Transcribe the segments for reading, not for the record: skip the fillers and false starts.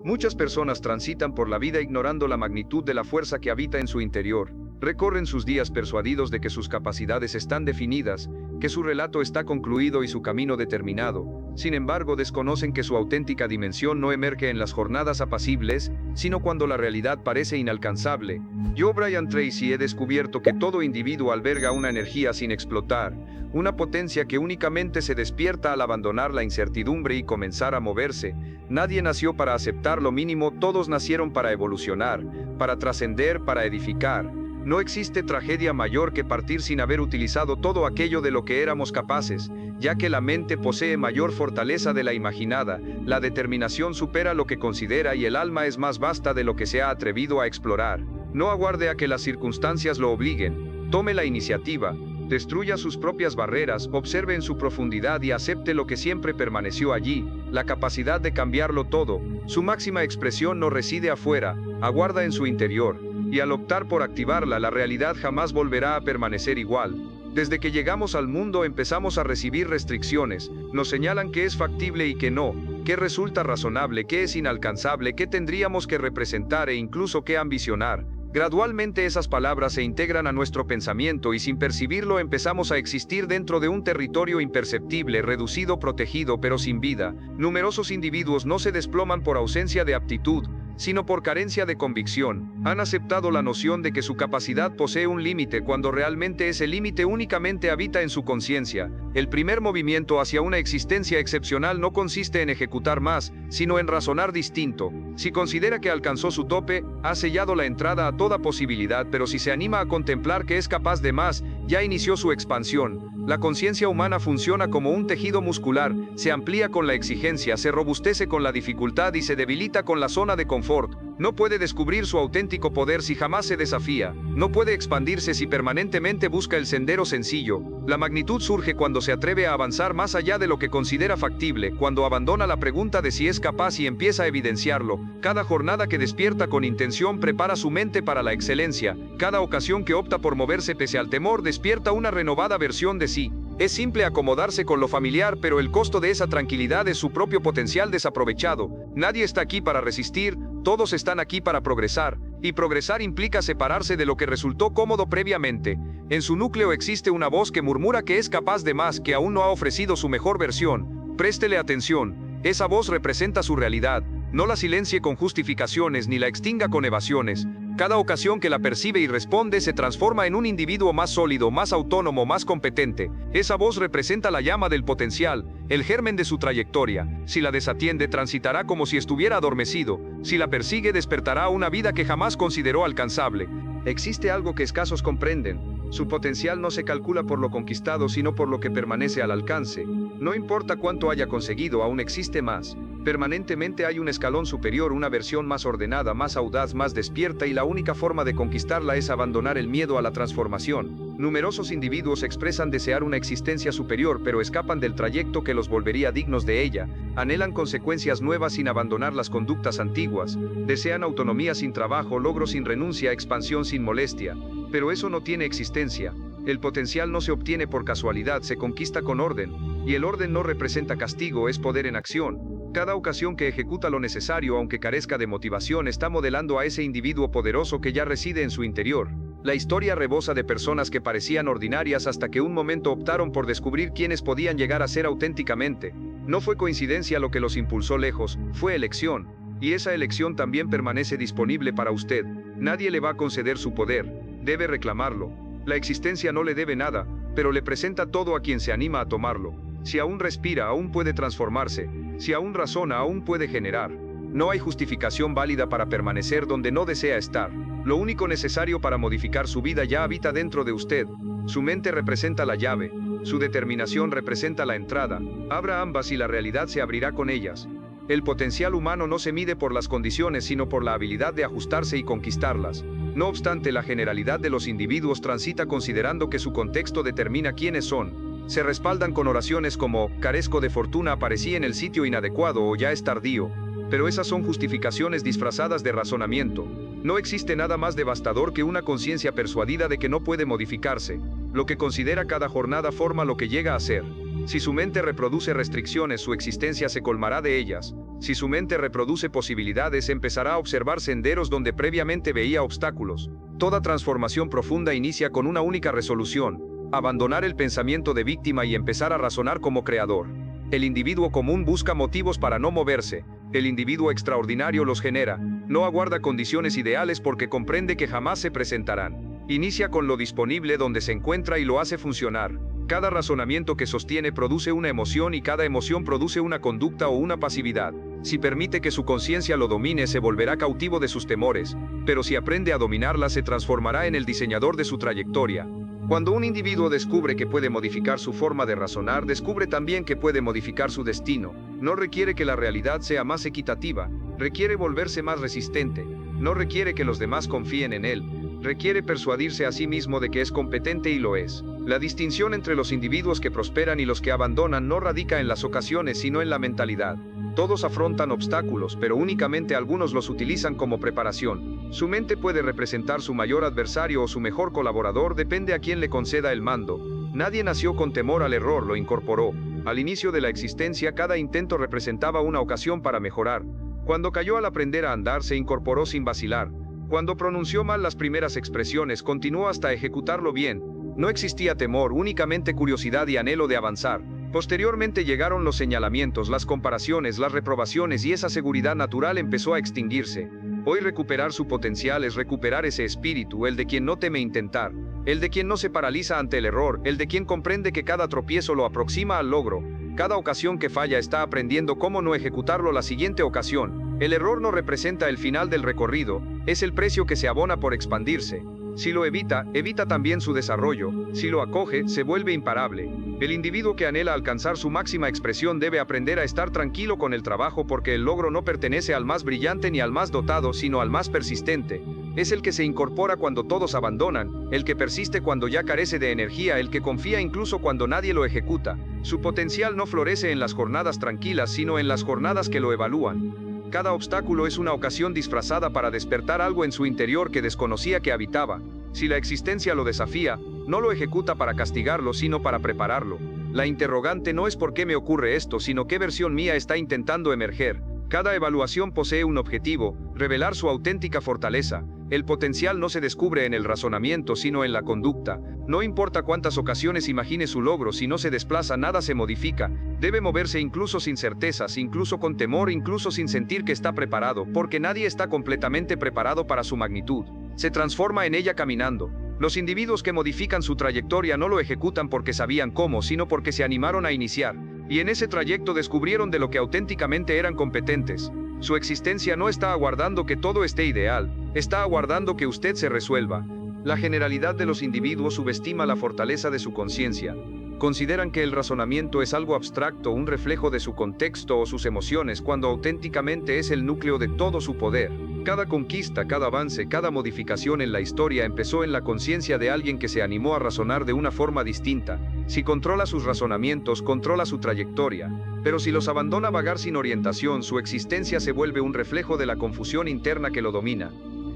Muchas personas transitan por la vida ignorando la magnitud de la fuerza que habita en su interior. Recorren sus días persuadidos de que sus capacidades están definidas, que su relato está concluido y su camino determinado. Sin embargo, desconocen que su auténtica dimensión no emerge en las jornadas apacibles, sino cuando la realidad parece inalcanzable. Yo, Brian Tracy, he descubierto que todo individuo alberga una energía sin explotar, una potencia que únicamente se despierta al abandonar la incertidumbre y comenzar a moverse. Nadie nació para aceptar lo mínimo, todos nacieron para evolucionar, para trascender, para edificar. No existe tragedia mayor que partir sin haber utilizado todo aquello de lo que éramos capaces, ya que la mente posee mayor fortaleza de la imaginada, la determinación supera lo que considera y el alma es más vasta de lo que se ha atrevido a explorar. No aguarde a que las circunstancias lo obliguen, tome la iniciativa, destruya sus propias barreras, observe en su profundidad y acepte lo que siempre permaneció allí, la capacidad de cambiarlo todo. Su máxima expresión no reside afuera, aguarda en su interior. Y al optar por activarla, la realidad jamás volverá a permanecer igual. Desde que llegamos al mundo empezamos a recibir restricciones, nos señalan qué es factible y qué no, qué resulta razonable, qué es inalcanzable, qué tendríamos que representar e incluso qué ambicionar. Gradualmente esas palabras se integran a nuestro pensamiento y sin percibirlo empezamos a existir dentro de un territorio imperceptible, reducido, protegido, pero sin vida. Numerosos individuos no se desploman por ausencia de aptitud, sino por carencia de convicción. Han aceptado la noción de que su capacidad posee un límite cuando realmente ese límite únicamente habita en su conciencia. El primer movimiento hacia una existencia excepcional no consiste en ejecutar más, sino en razonar distinto. Si considera que alcanzó su tope, ha sellado la entrada a toda posibilidad, pero si se anima a contemplar que es capaz de más, ya inició su expansión. La conciencia humana funciona como un tejido muscular, se amplía con la exigencia, se robustece con la dificultad y se debilita con la zona de confort. No puede descubrir su auténtico poder si jamás se desafía. No puede expandirse si permanentemente busca el sendero sencillo. La magnitud surge cuando se atreve a avanzar más allá de lo que considera factible, cuando abandona la pregunta de si es capaz y empieza a evidenciarlo. Cada jornada que despierta con intención prepara su mente para la excelencia. Cada ocasión que opta por moverse pese al temor despierta una renovada versión de sí. Es simple acomodarse con lo familiar, pero el costo de esa tranquilidad es su propio potencial desaprovechado. Nadie está aquí para resistir, todos están aquí para progresar, y progresar implica separarse de lo que resultó cómodo previamente. En su núcleo existe una voz que murmura que es capaz de más, que aún no ha ofrecido su mejor versión. Préstele atención, esa voz representa su realidad, no la silencie con justificaciones ni la extinga con evasiones. Cada ocasión que la percibe y responde se transforma en un individuo más sólido, más autónomo, más competente. Esa voz representa la llama del potencial, el germen de su trayectoria. Si la desatiende, transitará como si estuviera adormecido. Si la persigue, despertará una vida que jamás consideró alcanzable. Existe algo que escasos comprenden. Su potencial no se calcula por lo conquistado, sino por lo que permanece al alcance. No importa cuánto haya conseguido, aún existe más. Permanentemente hay un escalón superior, una versión más ordenada, más audaz, más despierta, y la única forma de conquistarla es abandonar el miedo a la transformación. Numerosos individuos expresan desear una existencia superior, pero escapan del trayecto que los volvería dignos de ella. Anhelan consecuencias nuevas sin abandonar las conductas antiguas. Desean autonomía sin trabajo, logro sin renuncia, expansión sin molestia. Pero eso no tiene existencia. El potencial no se obtiene por casualidad, se conquista con orden. Y el orden no representa castigo, es poder en acción. Cada ocasión que ejecuta lo necesario, aunque carezca de motivación, está modelando a ese individuo poderoso que ya reside en su interior. La historia rebosa de personas que parecían ordinarias hasta que un momento optaron por descubrir quiénes podían llegar a ser auténticamente. No fue coincidencia lo que los impulsó lejos, fue elección. Y esa elección también permanece disponible para usted. Nadie le va a conceder su poder, debe reclamarlo. La existencia no le debe nada, pero le presenta todo a quien se anima a tomarlo. Si aún respira, aún puede transformarse. Si aún razona, aún puede generar. No hay justificación válida para permanecer donde no desea estar. Lo único necesario para modificar su vida ya habita dentro de usted. Su mente representa la llave. Su determinación representa la entrada. Abra ambas y la realidad se abrirá con ellas. El potencial humano no se mide por las condiciones, sino por la habilidad de ajustarse y conquistarlas. No obstante, la generalidad de los individuos transita considerando que su contexto determina quiénes son. Se respaldan con oraciones como, carezco de fortuna, aparecí en el sitio inadecuado o ya es tardío. Pero esas son justificaciones disfrazadas de razonamiento. No existe nada más devastador que una conciencia persuadida de que no puede modificarse. Lo que considera cada jornada forma lo que llega a ser. Si su mente reproduce restricciones, su existencia se colmará de ellas. Si su mente reproduce posibilidades, empezará a observar senderos donde previamente veía obstáculos. Toda transformación profunda inicia con una única resolución: abandonar el pensamiento de víctima y empezar a razonar como creador. El individuo común busca motivos para no moverse. El individuo extraordinario los genera. No aguarda condiciones ideales porque comprende que jamás se presentarán. Inicia con lo disponible donde se encuentra y lo hace funcionar. Cada razonamiento que sostiene produce una emoción y cada emoción produce una conducta o una pasividad. Si permite que su conciencia lo domine, se volverá cautivo de sus temores, pero si aprende a dominarla, se transformará en el diseñador de su trayectoria. Cuando un individuo descubre que puede modificar su forma de razonar, descubre también que puede modificar su destino. No requiere que la realidad sea más equitativa, requiere volverse más resistente, no requiere que los demás confíen en él, requiere persuadirse a sí mismo de que es competente y lo es. La distinción entre los individuos que prosperan y los que abandonan no radica en las ocasiones, sino en la mentalidad. Todos afrontan obstáculos, pero únicamente algunos los utilizan como preparación. Su mente puede representar su mayor adversario o su mejor colaborador, depende a quién le conceda el mando. Nadie nació con temor al error, lo incorporó. Al inicio de la existencia, cada intento representaba una ocasión para mejorar. Cuando cayó al aprender a andar, se incorporó sin vacilar. Cuando pronunció mal las primeras expresiones, continuó hasta ejecutarlo bien. No existía temor, únicamente curiosidad y anhelo de avanzar. Posteriormente llegaron los señalamientos, las comparaciones, las reprobaciones y esa seguridad natural empezó a extinguirse. Hoy recuperar su potencial es recuperar ese espíritu, el de quien no teme intentar, el de quien no se paraliza ante el error, el de quien comprende que cada tropiezo lo aproxima al logro. Cada ocasión que falla está aprendiendo cómo no ejecutarlo la siguiente ocasión. El error no representa el final del recorrido, es el precio que se abona por expandirse. Si lo evita, evita también su desarrollo. Si lo acoge, se vuelve imparable. El individuo que anhela alcanzar su máxima expresión debe aprender a estar tranquilo con el trabajo, porque el logro no pertenece al más brillante ni al más dotado, sino al más persistente. Es el que se incorpora cuando todos abandonan, el que persiste cuando ya carece de energía, el que confía incluso cuando nadie lo ejecuta. Su potencial no florece en las jornadas tranquilas, sino en las jornadas que lo evalúan. Cada obstáculo es una ocasión disfrazada para despertar algo en su interior que desconocía que habitaba. Si la existencia lo desafía, no lo ejecuta para castigarlo, sino para prepararlo. La interrogante no es por qué me ocurre esto, sino qué versión mía está intentando emerger. Cada evaluación posee un objetivo: revelar su auténtica fortaleza. El potencial no se descubre en el razonamiento, sino en la conducta. No importa cuántas ocasiones imagine su logro, si no se desplaza, nada se modifica. Debe moverse incluso sin certezas, incluso con temor, incluso sin sentir que está preparado, porque nadie está completamente preparado para su magnitud. Se transforma en ella caminando. Los individuos que modifican su trayectoria no lo ejecutan porque sabían cómo, sino porque se animaron a iniciar. Y en ese trayecto descubrieron de lo que auténticamente eran competentes. Su existencia no está aguardando que todo esté ideal, está aguardando que usted se resuelva. La generalidad de los individuos subestima la fortaleza de su conciencia. Consideran que el razonamiento es algo abstracto, un reflejo de su contexto o sus emociones, cuando auténticamente es el núcleo de todo su poder. Cada conquista, cada avance, cada modificación en la historia empezó en la conciencia de alguien que se animó a razonar de una forma distinta. Si controla sus razonamientos, controla su trayectoria. Pero si los abandona a vagar sin orientación, su existencia se vuelve un reflejo de la confusión interna que lo domina.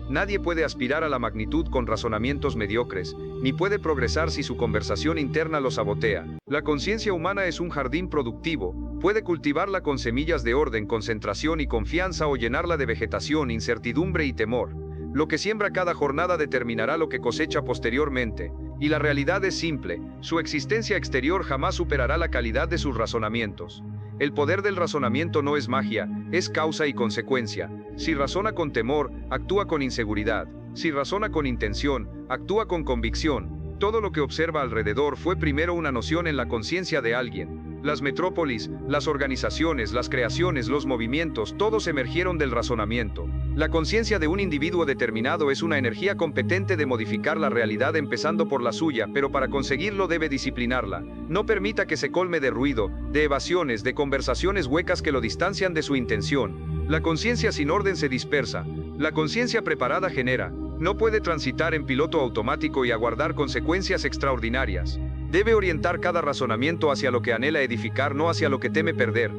Nadie puede aspirar a la magnitud con razonamientos mediocres, ni puede progresar si su conversación interna lo sabotea. La conciencia humana es un jardín productivo, puede cultivarla con semillas de orden, concentración y confianza, o llenarla de vegetación, incertidumbre y temor. Lo que siembra cada jornada determinará lo que cosecha posteriormente. Y la realidad es simple: su existencia exterior jamás superará la calidad de sus razonamientos. El poder del razonamiento no es magia, es causa y consecuencia. Si razona con temor, actúa con inseguridad. Si razona con intención, actúa con convicción. Todo lo que observa alrededor fue primero una noción en la conciencia de alguien. Las metrópolis, las organizaciones, las creaciones, los movimientos, todos emergieron del razonamiento. La conciencia de un individuo determinado es una energía competente de modificar la realidad, empezando por la suya, pero para conseguirlo debe disciplinarla. No permita que se colme de ruido, de evasiones, de conversaciones huecas que lo distancian de su intención. La conciencia sin orden se dispersa. La conciencia preparada genera. No puede transitar en piloto automático y aguardar consecuencias extraordinarias. Debe orientar cada razonamiento hacia lo que anhela edificar, no hacia lo que teme perder.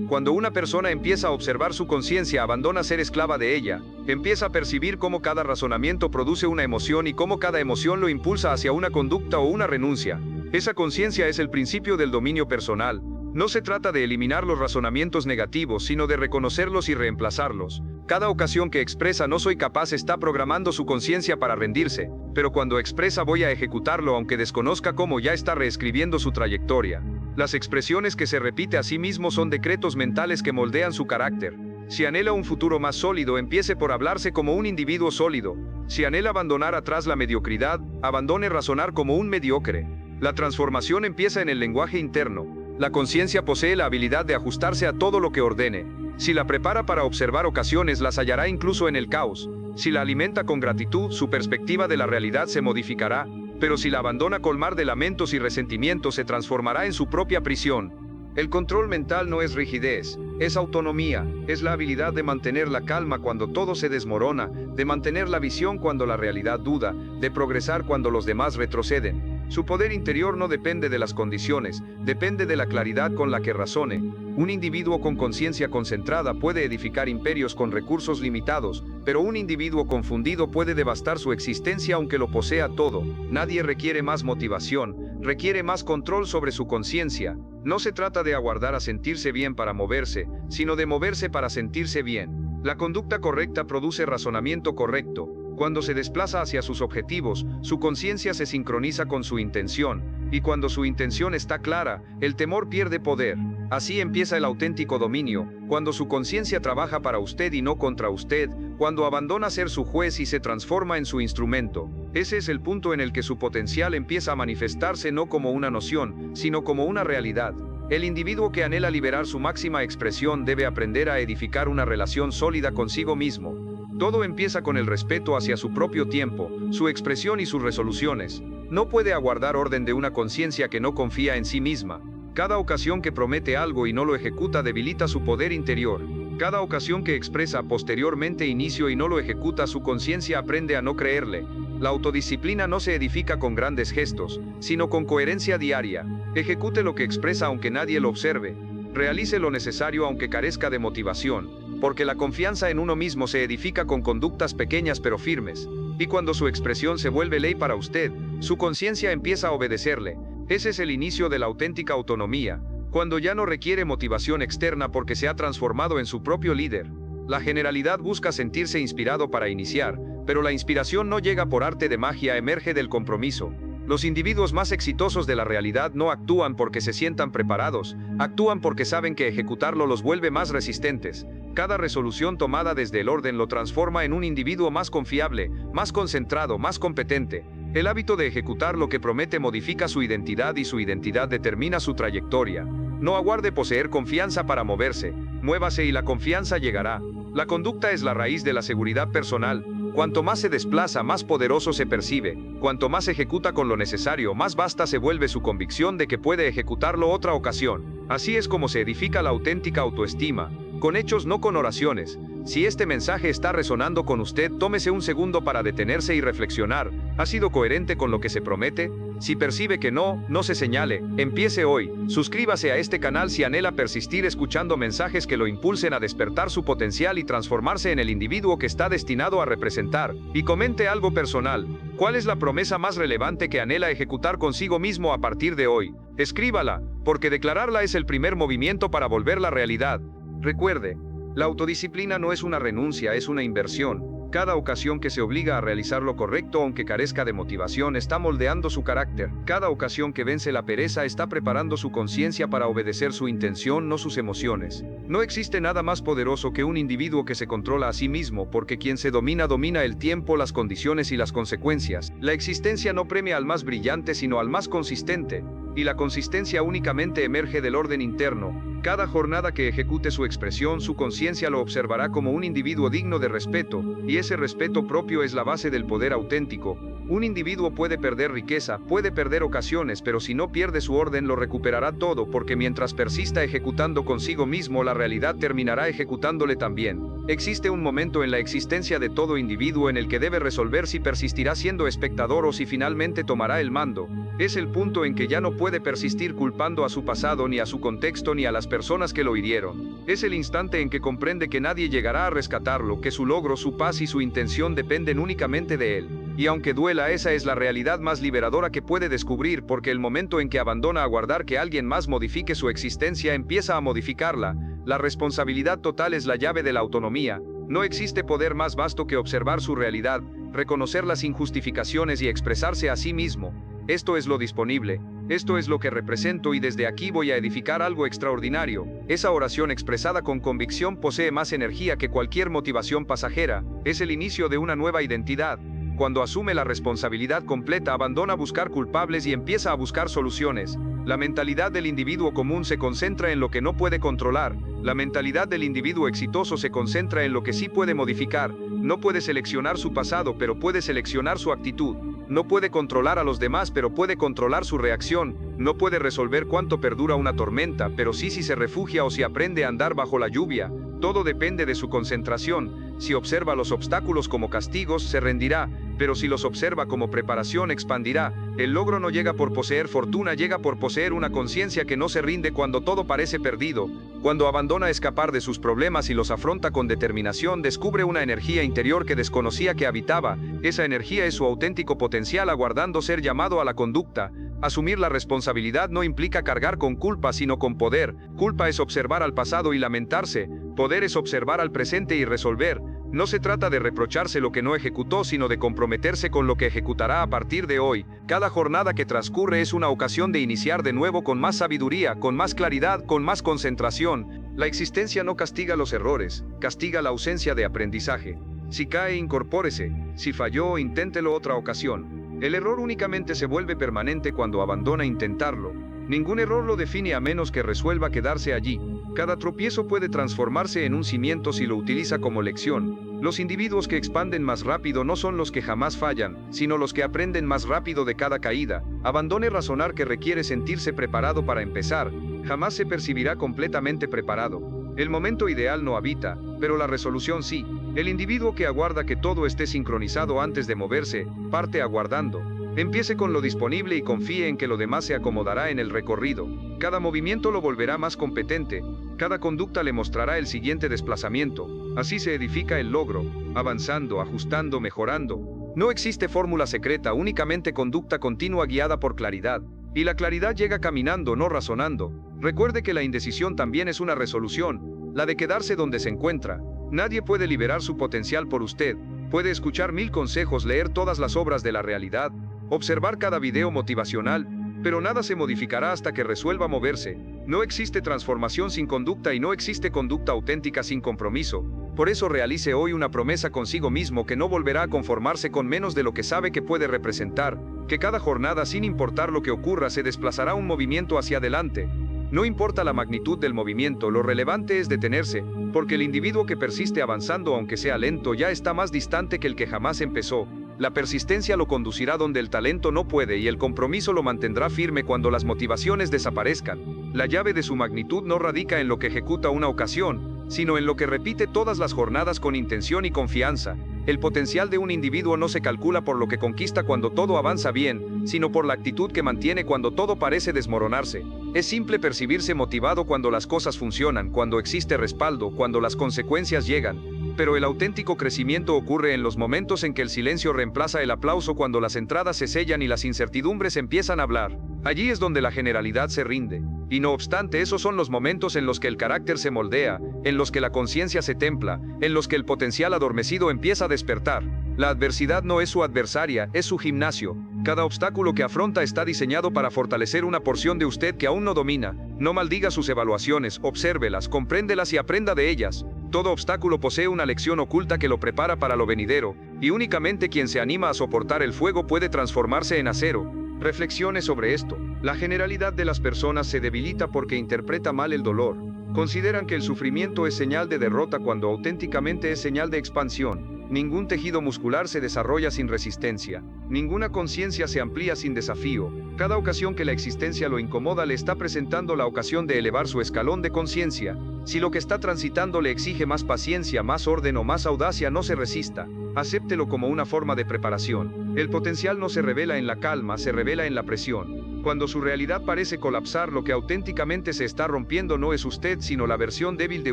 Cuando una persona empieza a observar su conciencia, abandona ser esclava de ella. Empieza a percibir cómo cada razonamiento produce una emoción y cómo cada emoción lo impulsa hacia una conducta o una renuncia. Esa conciencia es el principio del dominio personal. No se trata de eliminar los razonamientos negativos, sino de reconocerlos y reemplazarlos. Cada ocasión que expresa no soy capaz está programando su conciencia para rendirse, pero cuando expresa voy a ejecutarlo aunque desconozca cómo, ya está reescribiendo su trayectoria. Las expresiones que se repite a sí mismo son decretos mentales que moldean su carácter. Si anhela un futuro más sólido, empiece por hablarse como un individuo sólido. Si anhela abandonar atrás la mediocridad, abandone razonar como un mediocre. La transformación empieza en el lenguaje interno. La conciencia posee la habilidad de ajustarse a todo lo que ordene. Si la prepara para observar ocasiones, las hallará incluso en el caos. Si la alimenta con gratitud, su perspectiva de la realidad se modificará. Pero si la abandona, colmar de lamentos y resentimientos, se transformará en su propia prisión. El control mental no es rigidez, es autonomía, es la habilidad de mantener la calma cuando todo se desmorona, de mantener la visión cuando la realidad duda, de progresar cuando los demás retroceden. Su poder interior no depende de las condiciones, depende de la claridad con la que razone. Un individuo con conciencia concentrada puede edificar imperios con recursos limitados, pero un individuo confundido puede devastar su existencia aunque lo posea todo. Nadie requiere más motivación, requiere más control sobre su conciencia. No se trata de aguardar a sentirse bien para moverse, sino de moverse para sentirse bien. La conducta correcta produce razonamiento correcto. Cuando se desplaza hacia sus objetivos, su conciencia se sincroniza con su intención, y cuando su intención está clara, el temor pierde poder. Así empieza el auténtico dominio, cuando su conciencia trabaja para usted y no contra usted, cuando abandona ser su juez y se transforma en su instrumento. Ese es el punto en el que su potencial empieza a manifestarse no como una noción, sino como una realidad. El individuo que anhela liberar su máxima expresión debe aprender a edificar una relación sólida consigo mismo. Todo empieza con el respeto hacia su propio tiempo, su expresión y sus resoluciones. No puede aguardar orden de una conciencia que no confía en sí misma. Cada ocasión que promete algo y no lo ejecuta debilita su poder interior. Cada ocasión que expresa posteriormente inicio y no lo ejecuta, su conciencia aprende a no creerle. La autodisciplina no se edifica con grandes gestos, sino con coherencia diaria. Ejecute lo que expresa aunque nadie lo observe. Realice lo necesario aunque carezca de motivación. Porque la confianza en uno mismo se edifica con conductas pequeñas pero firmes. Y cuando su expresión se vuelve ley para usted, su conciencia empieza a obedecerle. Ese es el inicio de la auténtica autonomía, cuando ya no requiere motivación externa porque se ha transformado en su propio líder. La generalidad busca sentirse inspirado para iniciar, pero la inspiración no llega por arte de magia, emerge del compromiso. Los individuos más exitosos de la realidad no actúan porque se sientan preparados, actúan porque saben que ejecutarlo los vuelve más resistentes. Cada resolución tomada desde el orden lo transforma en un individuo más confiable, más concentrado, más competente. El hábito de ejecutar lo que promete modifica su identidad y su identidad determina su trayectoria. No aguarde poseer confianza para moverse, muévase y la confianza llegará. La conducta es la raíz de la seguridad personal. Cuanto más se desplaza, más poderoso se percibe. Cuanto más ejecuta con lo necesario, más vasta se vuelve su convicción de que puede ejecutarlo otra ocasión. Así es como se edifica la auténtica autoestima, con hechos, no con oraciones. Si este mensaje está resonando con usted, tómese un segundo para detenerse y reflexionar. ¿Ha sido coherente con lo que se promete? Si percibe que no, no se señale. Empiece hoy. Suscríbase a este canal si anhela persistir escuchando mensajes que lo impulsen a despertar su potencial y transformarse en el individuo que está destinado a representar. Y comente algo personal. ¿Cuál es la promesa más relevante que anhela ejecutar consigo mismo a partir de hoy? Escríbala, porque declararla es el primer movimiento para volverla realidad. Recuerde, la autodisciplina no es una renuncia, es una inversión. Cada ocasión que se obliga a realizar lo correcto aunque carezca de motivación está moldeando su carácter. Cada ocasión que vence la pereza está preparando su conciencia para obedecer su intención, no sus emociones. No existe nada más poderoso que un individuo que se controla a sí mismo, porque quien se domina domina el tiempo, las condiciones y las consecuencias. La existencia no premia al más brillante sino al más consistente. Y la consistencia únicamente emerge del orden interno. Cada jornada que ejecute su expresión, su conciencia lo observará como un individuo digno de respeto, y ese respeto propio es la base del poder auténtico. Un individuo puede perder riqueza, puede perder ocasiones, pero si no pierde su orden lo recuperará todo, porque mientras persista ejecutando consigo mismo, la realidad terminará ejecutándole también. Existe un momento en la existencia de todo individuo en el que debe resolver si persistirá siendo espectador o si finalmente tomará el mando. Es el punto en que ya no puede persistir culpando a su pasado, ni a su contexto, ni a las personas que lo hirieron. Es el instante en que comprende que nadie llegará a rescatarlo, que su logro, su paz y su intención dependen únicamente de él. Y aunque duela, esa es la realidad más liberadora que puede descubrir, porque el momento en que abandona aguardar que alguien más modifique su existencia, empieza a modificarla. La responsabilidad total es la llave de la autonomía. No existe poder más vasto que observar su realidad, reconocerla sin justificaciones y expresarse a sí mismo. Esto es lo disponible, esto es lo que represento y desde aquí voy a edificar algo extraordinario. Esa oración expresada con convicción posee más energía que cualquier motivación pasajera, es el inicio de una nueva identidad. Cuando asume la responsabilidad completa, abandona buscar culpables y empieza a buscar soluciones. La mentalidad del individuo común se concentra en lo que no puede controlar. La mentalidad del individuo exitoso se concentra en lo que sí puede modificar. No puede seleccionar su pasado, pero puede seleccionar su actitud. No puede controlar a los demás, pero puede controlar su reacción. No puede resolver cuánto perdura una tormenta, pero sí si se refugia o si aprende a andar bajo la lluvia. Todo depende de su concentración. Si observa los obstáculos como castigos, se rendirá, pero si los observa como preparación, expandirá. El logro no llega por poseer fortuna, llega por poseer una conciencia que no se rinde cuando todo parece perdido. Cuando abandona escapar de sus problemas y los afronta con determinación, descubre una energía interior que desconocía que habitaba. Esa energía es su auténtico potencial aguardando ser llamado a la conducta. Asumir la responsabilidad no implica cargar con culpa, sino con poder. Culpa es observar al pasado y lamentarse. Poder es observar al presente y resolver. No se trata de reprocharse lo que no ejecutó, sino de comprometerse con lo que ejecutará a partir de hoy. Cada jornada que transcurre es una ocasión de iniciar de nuevo con más sabiduría, con más claridad, con más concentración. La existencia no castiga los errores, castiga la ausencia de aprendizaje. Si cae, incorpórese. Si falló, inténtelo otra ocasión. El error únicamente se vuelve permanente cuando abandona intentarlo. Ningún error lo define a menos que resuelva quedarse allí. Cada tropiezo puede transformarse en un cimiento si lo utiliza como lección. Los individuos que expanden más rápido no son los que jamás fallan, sino los que aprenden más rápido de cada caída. Abandone razonar que requiere sentirse preparado para empezar. Jamás se percibirá completamente preparado. El momento ideal no habita, pero la resolución sí. El individuo que aguarda que todo esté sincronizado antes de moverse, parte aguardando. Empiece con lo disponible y confíe en que lo demás se acomodará en el recorrido. Cada movimiento lo volverá más competente. Cada conducta le mostrará el siguiente desplazamiento. Así se edifica el logro, avanzando, ajustando, mejorando. No existe fórmula secreta, únicamente conducta continua guiada por claridad. Y la claridad llega caminando, no razonando. Recuerde que la indecisión también es una resolución, la de quedarse donde se encuentra. Nadie puede liberar su potencial por usted. Puede escuchar 1000 consejos, leer todas las obras de la realidad, observar cada video motivacional, pero nada se modificará hasta que resuelva moverse. No existe transformación sin conducta y no existe conducta auténtica sin compromiso. Por eso realice hoy una promesa consigo mismo que no volverá a conformarse con menos de lo que sabe que puede representar, que cada jornada, sin importar lo que ocurra, se desplazará un movimiento hacia adelante. No importa la magnitud del movimiento, lo relevante es detenerse, porque el individuo que persiste avanzando aunque sea lento ya está más distante que el que jamás empezó. La persistencia lo conducirá donde el talento no puede y el compromiso lo mantendrá firme cuando las motivaciones desaparezcan. La llave de su magnitud no radica en lo que ejecuta una ocasión, sino en lo que repite todas las jornadas con intención y confianza. El potencial de un individuo no se calcula por lo que conquista cuando todo avanza bien, sino por la actitud que mantiene cuando todo parece desmoronarse. Es simple percibirse motivado cuando las cosas funcionan, cuando existe respaldo, cuando las consecuencias llegan. Pero el auténtico crecimiento ocurre en los momentos en que el silencio reemplaza el aplauso, cuando las entradas se sellan y las incertidumbres empiezan a hablar. Allí es donde la generalidad se rinde. Y no obstante, esos son los momentos en los que el carácter se moldea, en los que la conciencia se templa, en los que el potencial adormecido empieza a despertar. La adversidad no es su adversaria, es su gimnasio. Cada obstáculo que afronta está diseñado para fortalecer una porción de usted que aún no domina. No maldiga sus evaluaciones, obsérvelas, compréndelas y aprenda de ellas. Todo obstáculo posee una lección oculta que lo prepara para lo venidero, y únicamente quien se anima a soportar el fuego puede transformarse en acero. Reflexione sobre esto. La generalidad de las personas se debilita porque interpreta mal el dolor. Consideran que el sufrimiento es señal de derrota cuando auténticamente es señal de expansión. Ningún tejido muscular se desarrolla sin resistencia. Ninguna conciencia se amplía sin desafío. Cada ocasión que la existencia lo incomoda le está presentando la ocasión de elevar su escalón de conciencia. Si lo que está transitando le exige más paciencia, más orden o más audacia, no se resista. Acéptelo como una forma de preparación. El potencial no se revela en la calma, se revela en la presión. Cuando su realidad parece colapsar, lo que auténticamente se está rompiendo no es usted, sino la versión débil de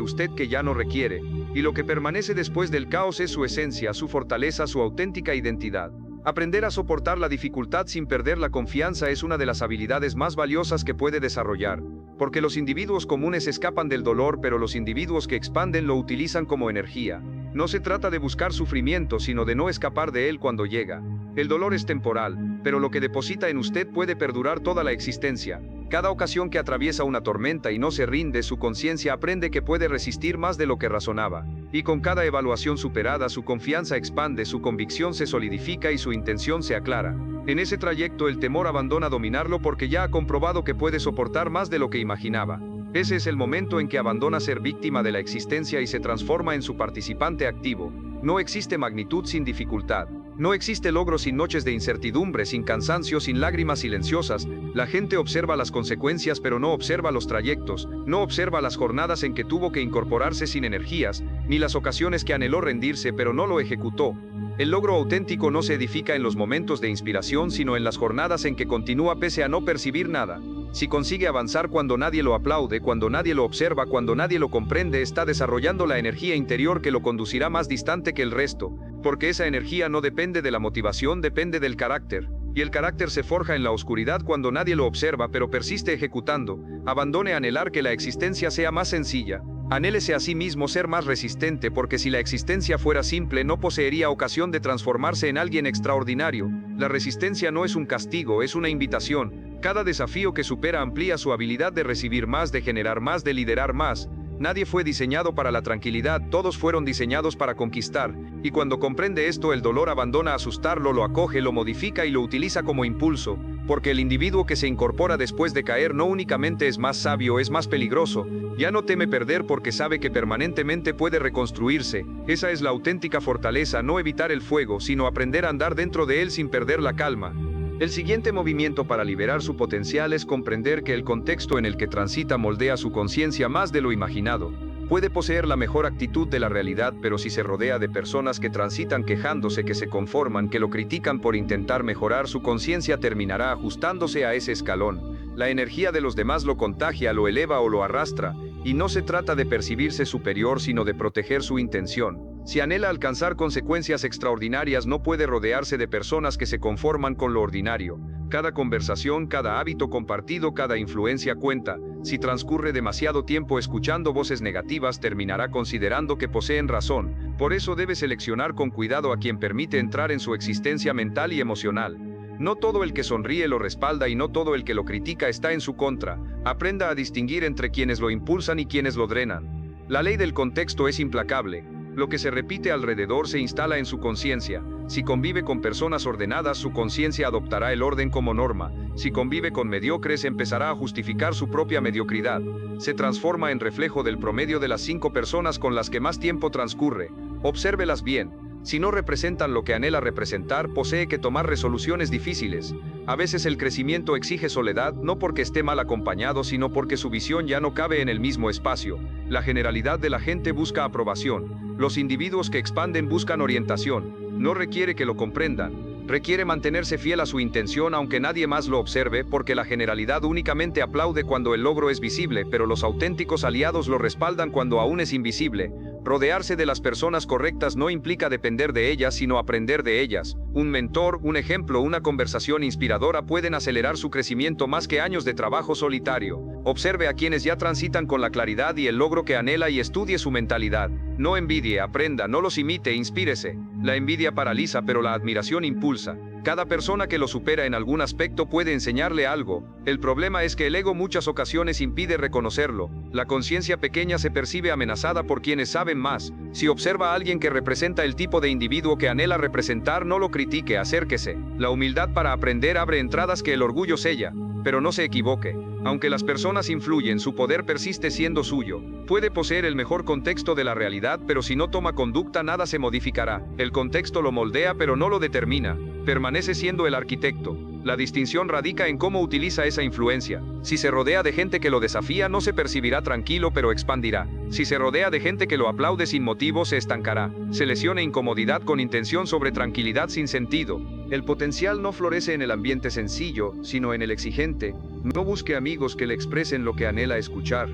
usted que ya no requiere. Y lo que permanece después del caos es su esencia, su fortaleza, su auténtica identidad. Aprender a soportar la dificultad sin perder la confianza es una de las habilidades más valiosas que puede desarrollar. Porque los individuos comunes escapan del dolor, pero los individuos que expanden lo utilizan como energía. No se trata de buscar sufrimiento, sino de no escapar de él cuando llega. El dolor es temporal, pero lo que deposita en usted puede perdurar toda la existencia. Cada ocasión que atraviesa una tormenta y no se rinde, su conciencia aprende que puede resistir más de lo que razonaba. Y con cada evaluación superada, su confianza expande, su convicción se solidifica y su intención se aclara. En ese trayecto el temor abandona dominarlo porque ya ha comprobado que puede soportar más de lo que imaginaba. Ese es el momento en que abandona ser víctima de la existencia y se transforma en su participante activo. No existe magnitud sin dificultad. No existe logro sin noches de incertidumbre, sin cansancio, sin lágrimas silenciosas. La gente observa las consecuencias pero no observa los trayectos, no observa las jornadas en que tuvo que incorporarse sin energías, ni las ocasiones que anheló rendirse pero no lo ejecutó. El logro auténtico no se edifica en los momentos de inspiración, sino en las jornadas en que continúa pese a no percibir nada. Si consigue avanzar cuando nadie lo aplaude, cuando nadie lo observa, cuando nadie lo comprende, está desarrollando la energía interior que lo conducirá más distante que el resto, porque esa energía no depende de la motivación, depende del carácter. Y el carácter se forja en la oscuridad cuando nadie lo observa, pero persiste ejecutando. Abandone anhelar que la existencia sea más sencilla. Anhélese a sí mismo ser más resistente, porque si la existencia fuera simple no poseería ocasión de transformarse en alguien extraordinario. La resistencia no es un castigo, es una invitación. Cada desafío que supera amplía su habilidad de recibir más, de generar más, de liderar más. Nadie fue diseñado para la tranquilidad, todos fueron diseñados para conquistar. Y cuando comprende esto, el dolor abandona asustarlo, lo acoge, lo modifica y lo utiliza como impulso. Porque el individuo que se incorpora después de caer no únicamente es más sabio, es más peligroso. Ya no teme perder porque sabe que permanentemente puede reconstruirse. Esa es la auténtica fortaleza, no evitar el fuego, sino aprender a andar dentro de él sin perder la calma. El siguiente movimiento para liberar su potencial es comprender que el contexto en el que transita moldea su conciencia más de lo imaginado. Puede poseer la mejor actitud de la realidad, pero si se rodea de personas que transitan quejándose, que se conforman, que lo critican por intentar mejorar, su conciencia terminará ajustándose a ese escalón. La energía de los demás lo contagia, lo eleva o lo arrastra, y no se trata de percibirse superior, sino de proteger su intención. Si anhela alcanzar consecuencias extraordinarias, no puede rodearse de personas que se conforman con lo ordinario. Cada conversación, cada hábito compartido, cada influencia cuenta. Si transcurre demasiado tiempo escuchando voces negativas, terminará considerando que poseen razón. Por eso debe seleccionar con cuidado a quien permite entrar en su existencia mental y emocional. No todo el que sonríe lo respalda y no todo el que lo critica está en su contra. Aprenda a distinguir entre quienes lo impulsan y quienes lo drenan. La ley del contexto es implacable. Lo que se repite alrededor se instala en su conciencia. Si convive con personas ordenadas, su conciencia adoptará el orden como norma. Si convive con mediocres, empezará a justificar su propia mediocridad. Se transforma en reflejo del promedio de las 5 personas con las que más tiempo transcurre. Obsérvelas bien. Si no representan lo que anhela representar, posee que tomar resoluciones difíciles. A veces el crecimiento exige soledad, no porque esté mal acompañado, sino porque su visión ya no cabe en el mismo espacio. La generalidad de la gente busca aprobación. Los individuos que expanden buscan orientación. No requiere que lo comprendan. Requiere mantenerse fiel a su intención aunque nadie más lo observe, porque la generalidad únicamente aplaude cuando el logro es visible, pero los auténticos aliados lo respaldan cuando aún es invisible. Rodearse de las personas correctas no implica depender de ellas, sino aprender de ellas. Un mentor, un ejemplo, una conversación inspiradora pueden acelerar su crecimiento más que años de trabajo solitario. Observe a quienes ya transitan con la claridad y el logro que anhela y estudie su mentalidad. No envidie, aprenda, no los imite, inspírese. La envidia paraliza, pero la admiración impulsa. Cada persona que lo supera en algún aspecto puede enseñarle algo. El problema es que el ego muchas ocasiones impide reconocerlo. La conciencia pequeña se percibe amenazada por quienes saben más. Si observa a alguien que representa el tipo de individuo que anhela representar, no lo critique, acérquese. La humildad para aprender abre entradas que el orgullo sella. Pero no se equivoque. Aunque las personas influyen, su poder persiste siendo suyo. Puede poseer el mejor contexto de la realidad, pero si no toma conducta, nada se modificará. El contexto lo moldea, pero no lo determina. Permanece siendo el arquitecto. La distinción radica en cómo utiliza esa influencia. Si se rodea de gente que lo desafía, no se percibirá tranquilo, pero expandirá. Si se rodea de gente que lo aplaude sin motivo, se estancará. Se lesiona incomodidad con intención sobre tranquilidad sin sentido. El potencial no florece en el ambiente sencillo, sino en el exigente. No busque amigos que le expresen lo que anhela escuchar.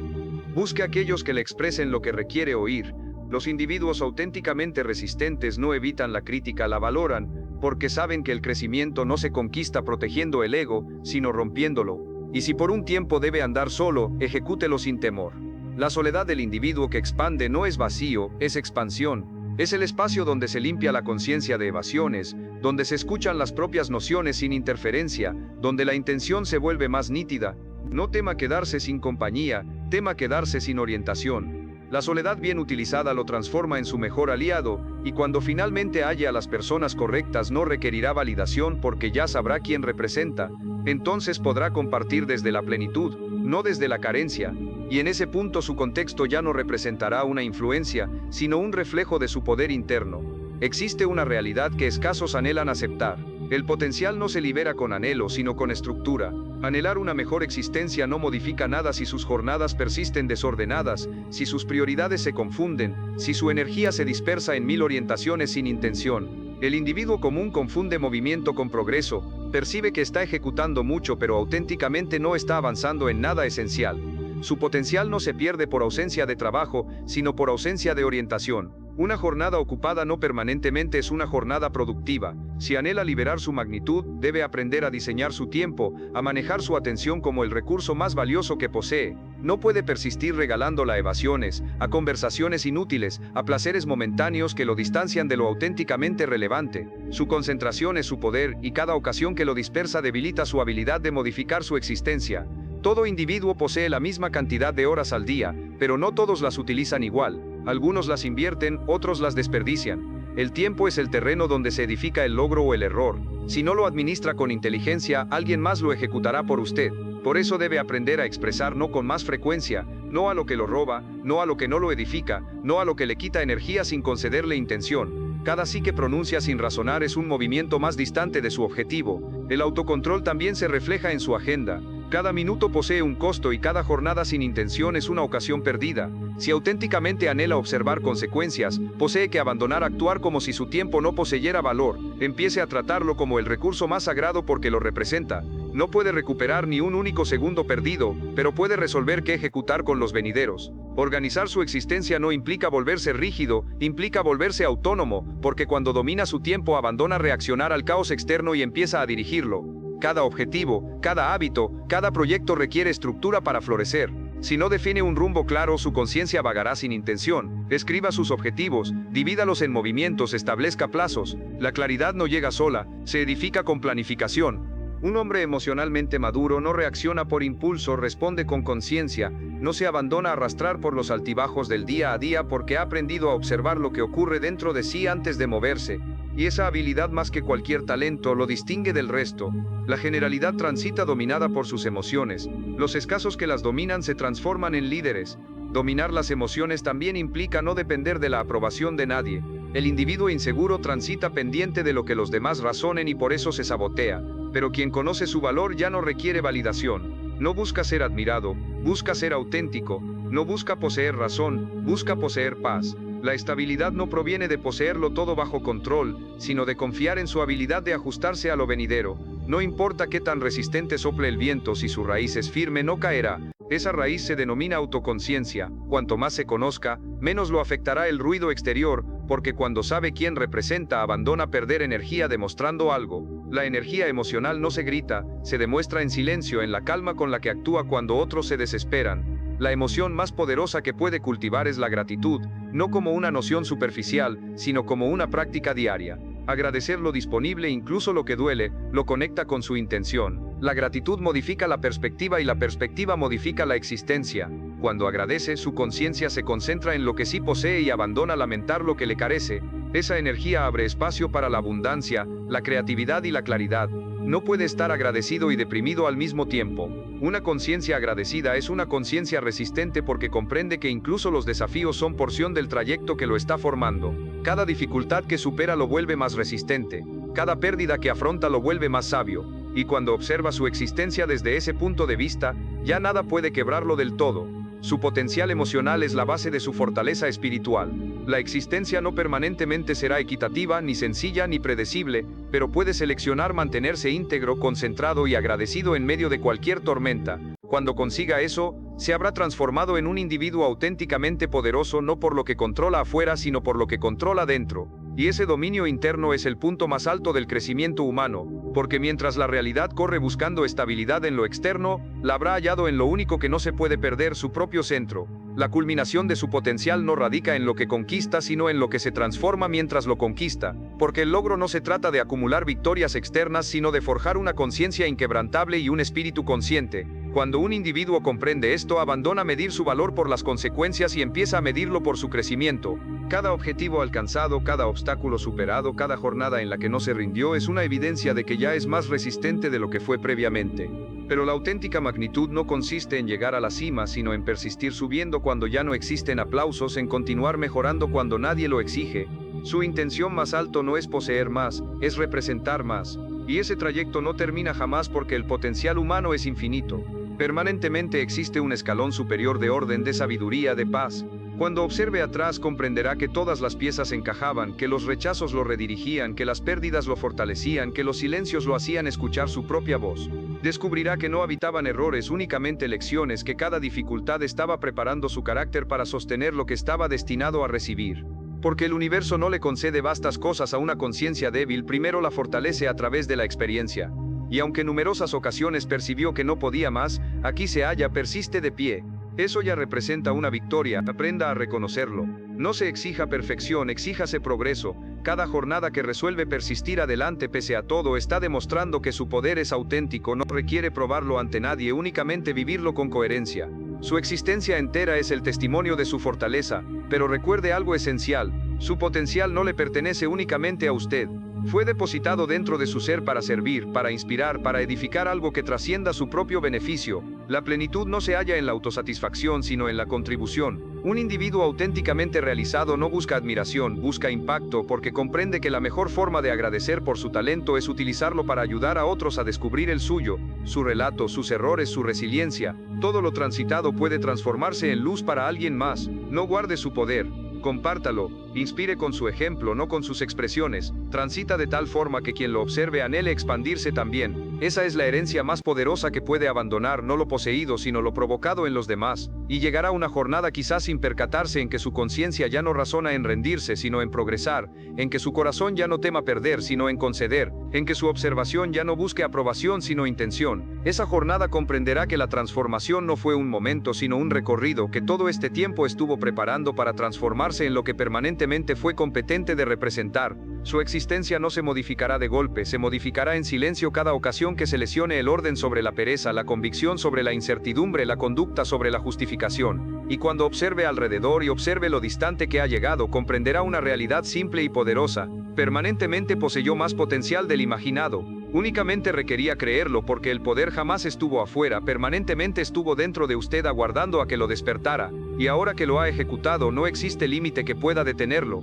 Busque aquellos que le expresen lo que requiere oír. Los individuos auténticamente resistentes no evitan la crítica, la valoran, porque saben que el crecimiento no se conquista protegiendo el ego, sino rompiéndolo. Y si por un tiempo debe andar solo, ejecútelo sin temor. La soledad del individuo que expande no es vacío, es expansión. Es el espacio donde se limpia la conciencia de evasiones, donde se escuchan las propias nociones sin interferencia, donde la intención se vuelve más nítida. No tema quedarse sin compañía, tema quedarse sin orientación. La soledad bien utilizada lo transforma en su mejor aliado, y cuando finalmente halle a las personas correctas no requerirá validación porque ya sabrá quién representa. Entonces podrá compartir desde la plenitud, no desde la carencia, y en ese punto su contexto ya no representará una influencia, sino un reflejo de su poder interno. Existe una realidad que escasos anhelan aceptar. El potencial no se libera con anhelo, sino con estructura. Anhelar una mejor existencia no modifica nada si sus jornadas persisten desordenadas, si sus prioridades se confunden, si su energía se dispersa en mil orientaciones sin intención. El individuo común confunde movimiento con progreso, percibe que está ejecutando mucho pero auténticamente no está avanzando en nada esencial. Su potencial no se pierde por ausencia de trabajo, sino por ausencia de orientación. Una jornada ocupada no permanentemente es una jornada productiva. Si anhela liberar su magnitud, debe aprender a diseñar su tiempo, a manejar su atención como el recurso más valioso que posee. No puede persistir regalándola a evasiones, a conversaciones inútiles, a placeres momentáneos que lo distancian de lo auténticamente relevante. Su concentración es su poder, y cada ocasión que lo dispersa debilita su habilidad de modificar su existencia. Todo individuo posee la misma cantidad de horas al día, pero no todos las utilizan igual. Algunos las invierten, otros las desperdician. El tiempo es el terreno donde se edifica el logro o el error. Si no lo administra con inteligencia, alguien más lo ejecutará por usted. Por eso debe aprender a expresar no con más frecuencia, no a lo que lo roba, no a lo que no lo edifica, no a lo que le quita energía sin concederle intención. Cada sí que pronuncia sin razonar es un movimiento más distante de su objetivo. El autocontrol también se refleja en su agenda. Cada minuto posee un costo y cada jornada sin intención es una ocasión perdida. Si auténticamente anhela observar consecuencias, posee que abandonar actuar como si su tiempo no poseyera valor. Empiece a tratarlo como el recurso más sagrado porque lo representa. No puede recuperar ni un único segundo perdido, pero puede resolver qué ejecutar con los venideros. Organizar su existencia no implica volverse rígido, implica volverse autónomo, porque cuando domina su tiempo abandona reaccionar al caos externo y empieza a dirigirlo. Cada objetivo, cada hábito, cada proyecto requiere estructura para florecer. Si no define un rumbo claro, su conciencia vagará sin intención. Escriba sus objetivos, divídalos en movimientos, establezca plazos. La claridad no llega sola, se edifica con planificación. Un hombre emocionalmente maduro no reacciona por impulso, responde con conciencia, no se abandona a arrastrar por los altibajos del día a día porque ha aprendido a observar lo que ocurre dentro de sí antes de moverse. Y esa habilidad más que cualquier talento lo distingue del resto. La generalidad transita dominada por sus emociones. Los escasos que las dominan se transforman en líderes. Dominar las emociones también implica no depender de la aprobación de nadie. El individuo inseguro transita pendiente de lo que los demás razonen y por eso se sabotea. Pero quien conoce su valor ya no requiere validación. No busca ser admirado, busca ser auténtico. No busca poseer razón, busca poseer paz. La estabilidad no proviene de poseerlo todo bajo control, sino de confiar en su habilidad de ajustarse a lo venidero. No importa qué tan resistente sople el viento, si su raíz es firme no caerá. Esa raíz se denomina autoconciencia. Cuanto más se conozca, menos lo afectará el ruido exterior, porque cuando sabe quién representa abandona perder energía demostrando algo. La energía emocional no se grita, se demuestra en silencio, en la calma con la que actúa cuando otros se desesperan. La emoción más poderosa que puede cultivar es la gratitud, no como una noción superficial, sino como una práctica diaria. Agradecer lo disponible, incluso lo que duele, lo conecta con su intención. La gratitud modifica la perspectiva y la perspectiva modifica la existencia. Cuando agradece, su conciencia se concentra en lo que sí posee y abandona lamentar lo que le carece. Esa energía abre espacio para la abundancia, la creatividad y la claridad. No puede estar agradecido y deprimido al mismo tiempo. Una conciencia agradecida es una conciencia resistente porque comprende que incluso los desafíos son porción del trayecto que lo está formando. Cada dificultad que supera lo vuelve más resistente. Cada pérdida que afronta lo vuelve más sabio. y cuando observa su existencia desde ese punto de vista, ya nada puede quebrarlo del todo. Su potencial emocional es la base de su fortaleza espiritual. La existencia no permanentemente será equitativa, ni sencilla, ni predecible, pero puede seleccionar mantenerse íntegro, concentrado y agradecido en medio de cualquier tormenta. Cuando consiga eso, se habrá transformado en un individuo auténticamente poderoso no por lo que controla afuera, sino por lo que controla dentro. Y ese dominio interno es el punto más alto del crecimiento humano, porque mientras la realidad corre buscando estabilidad en lo externo, la habrá hallado en lo único que no se puede perder, su propio centro. La culminación de su potencial no radica en lo que conquista, sino en lo que se transforma mientras lo conquista, porque el logro no se trata de acumular victorias externas, sino de forjar una conciencia inquebrantable y un espíritu consciente. Cuando un individuo comprende esto, abandona medir su valor por las consecuencias y empieza a medirlo por su crecimiento. Cada objetivo alcanzado, cada obstáculo superado, cada jornada en la que no se rindió es una evidencia de que ya es más resistente de lo que fue previamente. Pero la auténtica magnitud no consiste en llegar a la cima, sino en persistir subiendo cuando ya no existen aplausos, en continuar mejorando cuando nadie lo exige. Su intención más alto no es poseer más, es representar más. Y ese trayecto no termina jamás porque el potencial humano es infinito. Permanentemente existe un escalón superior de orden, de sabiduría, de paz. Cuando observe atrás comprenderá que todas las piezas encajaban, que los rechazos lo redirigían, que las pérdidas lo fortalecían, que los silencios lo hacían escuchar su propia voz. Descubrirá que no habitaban errores, únicamente lecciones, que cada dificultad estaba preparando su carácter para sostener lo que estaba destinado a recibir. Porque el universo no le concede vastas cosas a una conciencia débil, primero la fortalece a través de la experiencia. Y aunque en numerosas ocasiones percibió que no podía más, aquí se halla, persiste de pie. Eso ya representa una victoria, aprenda a reconocerlo. No se exija perfección, exíjase progreso. Cada jornada que resuelve persistir adelante pese a todo está demostrando que su poder es auténtico, no requiere probarlo ante nadie, únicamente vivirlo con coherencia. Su existencia entera es el testimonio de su fortaleza, pero recuerde algo esencial, su potencial no le pertenece únicamente a usted. Fue depositado dentro de su ser para servir, para inspirar, para edificar algo que trascienda su propio beneficio. La plenitud no se halla en la autosatisfacción, sino en la contribución. Un individuo auténticamente realizado no busca admiración, busca impacto, porque comprende que la mejor forma de agradecer por su talento es utilizarlo para ayudar a otros a descubrir el suyo, su relato, sus errores, su resiliencia. Todo lo transitado puede transformarse en luz para alguien más. No guarde su poder. Compártalo, inspire con su ejemplo, no con sus expresiones, transita de tal forma que quien lo observe anhele expandirse también. Esa es la herencia más poderosa que puede abandonar, no lo poseído sino lo provocado en los demás, y llegará una jornada quizás sin percatarse en que su conciencia ya no razona en rendirse sino en progresar, en que su corazón ya no tema perder sino en conceder, en que su observación ya no busque aprobación sino intención. Esa jornada comprenderá que la transformación no fue un momento sino un recorrido que todo este tiempo estuvo preparando para transformarse en lo que permanentemente fue competente de representar. Su existencia no se modificará de golpe, se modificará en silencio cada ocasión que se lesione el orden sobre la pereza, la convicción sobre la incertidumbre, la conducta sobre la justificación. Y cuando observe alrededor y observe lo distante que ha llegado, comprenderá una realidad simple y poderosa. Permanentemente poseyó más potencial del imaginado. Únicamente requería creerlo porque el poder jamás estuvo afuera, permanentemente estuvo dentro de usted aguardando a que lo despertara. Y ahora que lo ha ejecutado no existe límite que pueda detenerlo.